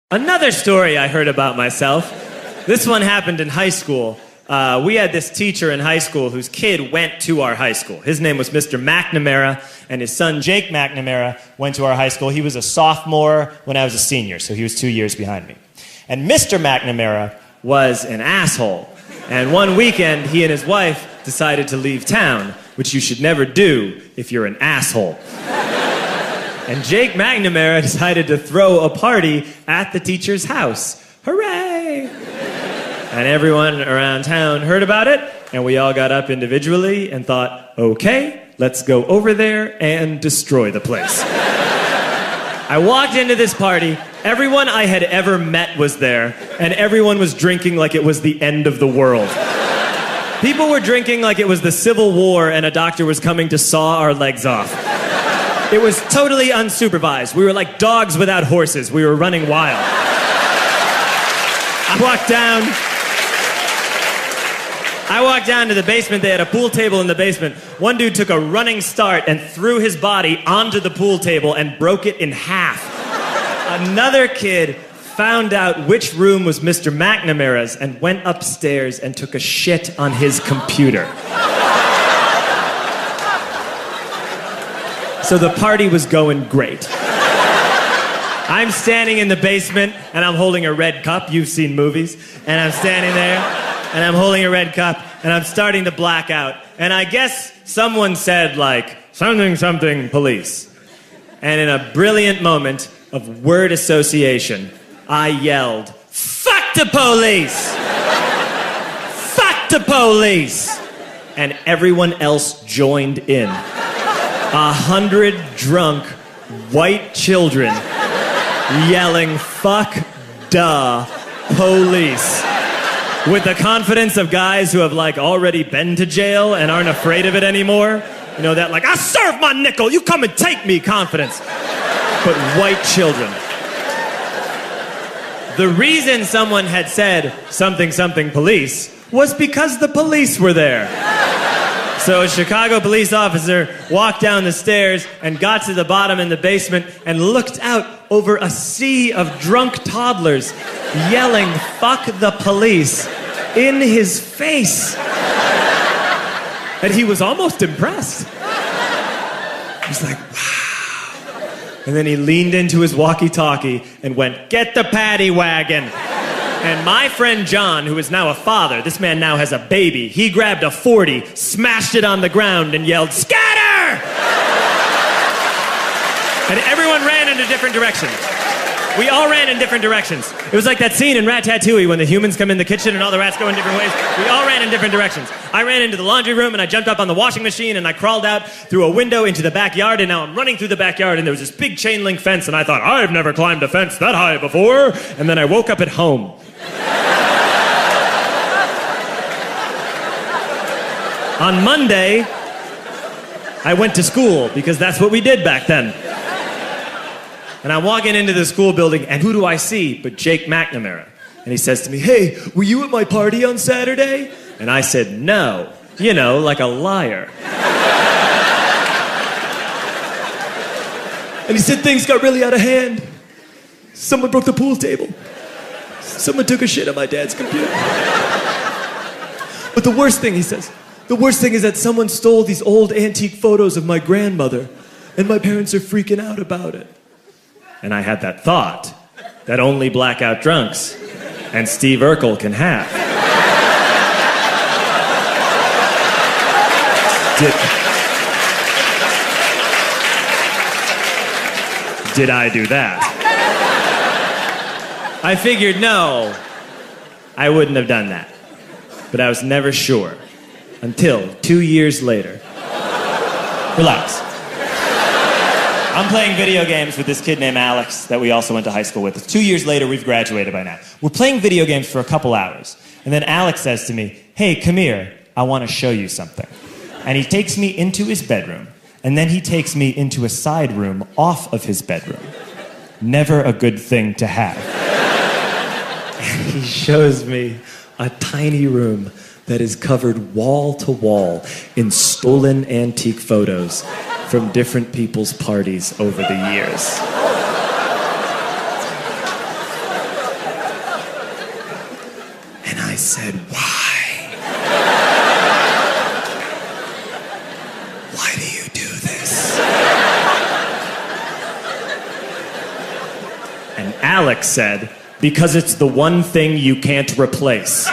Another story I heard about myself. This one happened in high school. We had this teacher in high school whose kid went to our high school. His name was Mr. McNamara, and his son Jake McNamara went to our high school. He was a sophomore when I was a senior, so he was 2 years behind me. And Mr. McNamara was an asshole. And one weekend, he and his wife decided to leave town, which you should never do if you're an asshole. And Jake McNamara decided to throw a party at the teacher's house. Hooray! And everyone around town heard about it, and we all got up individually and thought, okay, let's go over there and destroy the place. I walked into this party, everyone I had ever met was there, and everyone was drinking like it was the end of the world. People were drinking like it was the Civil War and a doctor was coming to saw our legs off. It was totally unsupervised. We were like dogs without horses. We were running wild. I walked down to the basement. They had a pool table in the basement. One dude took a running start and threw his body onto the pool table and broke it in half. Another kid found out which room was Mr. McNamara's and went upstairs and took a shit on his computer. So the party was going great. I'm standing in the basement and I'm holding a red cup. You've seen movies. And I'm standing there and I'm holding a red cup and I'm starting to black out. And I guess someone said like, something police. And in a brilliant moment of word association, I yelled, fuck the police! Fuck the police! And everyone else joined in. 100 drunk white children yelling, fuck duh, police. With the confidence of guys who have like already been to jail and aren't afraid of it anymore. You know, that like, I serve my nickel, you come and take me confidence. But white children. The reason someone had said something police was because the police were there. So a Chicago police officer walked down the stairs and got to the bottom in the basement and looked out over a sea of drunk toddlers yelling, fuck the police, in his face. And he was almost impressed. He was like, wow. And then he leaned into his walkie-talkie and went, get the paddy wagon. And my friend John, who is now a father, this man now has a baby, he grabbed a 40, smashed it on the ground, and yelled, scatter! And everyone ran in a different direction. We all ran in different directions. It was like that scene in Ratatouille when the humans come in the kitchen and all the rats go in different ways. We all ran in different directions. I ran into the laundry room and I jumped up on the washing machine and I crawled out through a window into the backyard, and now I'm running through the backyard and there was this big chain link fence and I thought, I've never climbed a fence that high before. And then I woke up at home. On Monday, I went to school because that's what we did back then. And I'm walking into the school building, and who do I see but Jake McNamara? And he says to me, hey, were you at my party on Saturday? And I said, no. You know, like a liar. And he said things got really out of hand. Someone broke the pool table. Someone took a shit on my dad's computer. But the worst thing, he says, the worst thing is that someone stole these old antique photos of my grandmother, and my parents are freaking out about it. And I had that thought that only blackout drunks and Steve Urkel can have. Did I do that? I figured, no, I wouldn't have done that. But I was never sure until 2 years later. Relax. I'm playing video games with this kid named Alex that we also went to high school with. 2 years later, we've graduated by now. We're playing video games for a couple hours. And then Alex says to me, hey, come here, I want to show you something. And he takes me into his bedroom. And then he takes me into a side room off of his bedroom. Never a good thing to have. And he shows me a tiny room that is covered wall to wall in stolen antique photos from different people's parties over the years. said, why? Why do you do this? And Alex said, because it's the one thing you can't replace.